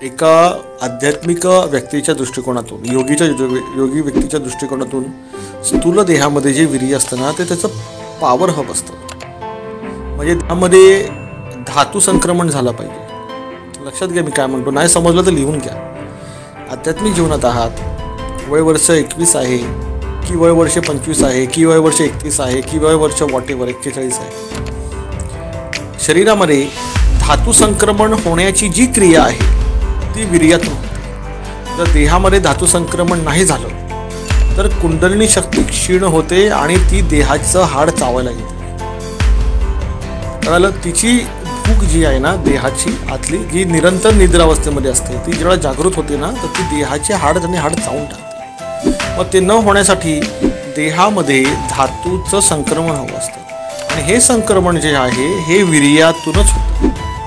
एका आध्यात्मिक व्यक्तीच्या दृष्टिकोनातून, योगी व्यक्तीच्या दृष्टिकोनातून स्थूल देहामध्ये जे वीर्य असतं ना, ते त्याचं पॉवर हब असतं. म्हणजे त्यामध्ये धातू संक्रमण झालं पाहिजे. लक्षात घ्या मी काय म्हणतो, नाही समजलं तर लिहून घ्या. आध्यात्मिक जीवनात आहात, वय वर्ष 21 आहे की वय वर्ष 25 आहे की वय वर्ष 31 आहे की वय वर्ष वॉटेवर 41 आहे, शरीरामध्ये धातू संक्रमण होण्याची जी क्रिया आहे ती वीर्यातून होते. जर देहामध्ये धातू संक्रमण नाही झालं तर कुंडलिनी शक्ती क्षीण होते आणि ती देहाचं हाड चावायला येते. कळालं? तिची भूक जी आहे ना देहाची आतली, जी निरंतर निद्रावस्थेमध्ये असते, ती जेव्हा जागृत होते ना तर ती देहाचे हाड चावून टाकते. मग ते न होण्यासाठी देहामध्ये धातूचं संक्रमण हवं असतं आणि हे संक्रमण जे आहे हे वीर्यातूनच होतं.